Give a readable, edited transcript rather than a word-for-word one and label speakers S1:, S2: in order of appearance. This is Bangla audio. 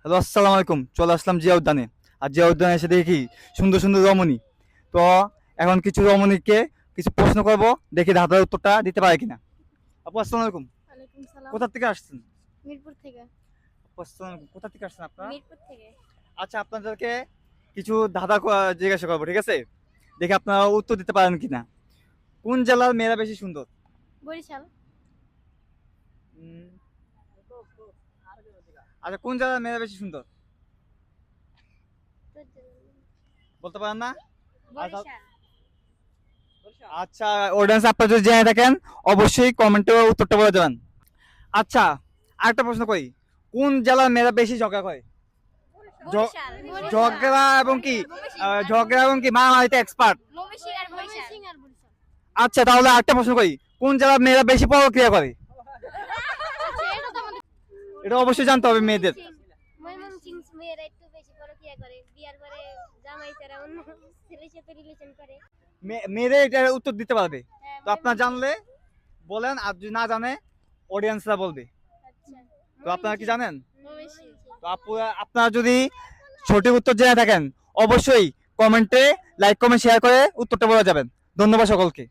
S1: হ্যালো, আসসালামু আলাইকুম। চলে আসলাম জিয়া উদ্যানে। আর জিয়া উদ্যানে এসে দেখি সুন্দর সুন্দর রমণী। তো এখন কিছু রমণীকে কিছু প্রশ্ন করব, দেখি ধাঁধার উত্তরটা দিতে পারে কিনা। আপু, আসসালামু আলাইকুম।
S2: ওয়ালাইকুম সালাম।
S1: কোথা থেকে আসছেন?
S2: মিরপুর থেকে।
S1: আপু, আসসালামু আলাইকুম। কোথা থেকে আসছেন আপনারা?
S2: মিরপুর থেকে।
S1: আচ্ছা, আপনাদেরকে কিছু ধাঁধা জিজ্ঞাসা করবো, ঠিক আছে? দেখি আপনারা উত্তর দিতে পারেন কিনা। কোন জেলার মেয়েরা বেশি সুন্দর?
S2: বরিশাল।
S1: উম, আচ্ছা, কোন জেলার মেয়েরা বেশি সুন্দর বলতে পারেন না? আচ্ছা,
S2: বরিশাল।
S1: আচ্ছা, অডিয়েন্স আপনারা যদি জেনে থাকেন অবশ্যই কমেন্টে উত্তরটা বলে দেবেন। আচ্ছা, আরেকটা প্রশ্ন করি। কোন জেলার মেয়েরা বেশি ঝগড়া করে?
S2: বরিশাল।
S1: ঝগড়া এবং কি ঝগড়া এবং কি মারামারিতে এক্সপার্ট।
S2: ময়মনসিংহ আর বরিশাল।
S1: আচ্ছা, তাহলে আরেকটা প্রশ্ন করি। কোন জেলার মেয়েরা বেশি পরক্রিয়া করে? এটা অবশ্যই জানতে হবে মেয়েদের।
S2: ময়মনসিংহ মেয়েরা একটু বেশি পরকিয়া করে, বিয়ার পরে জামাই ছাড়া অন্য ছেলের সাথে রিলেশন করে।
S1: মেয়েদের এটা উত্তর দিতে পারবে।
S2: হ্যাঁ,
S1: তো আপনারা জানলে বলেন, আর যদি না জানে অডিয়েন্সরা বলবে।
S2: আচ্ছা।
S1: তো আপনারা কি জানেন?
S2: ময়মনসিংহ।
S1: তো আপনারা যদি সঠিক উত্তর জেনে থাকেন অবশ্যই কমেন্টে লাইক কমেন্ট শেয়ার করে উত্তরটা বলে যাবেন। ধন্যবাদ সকলকে।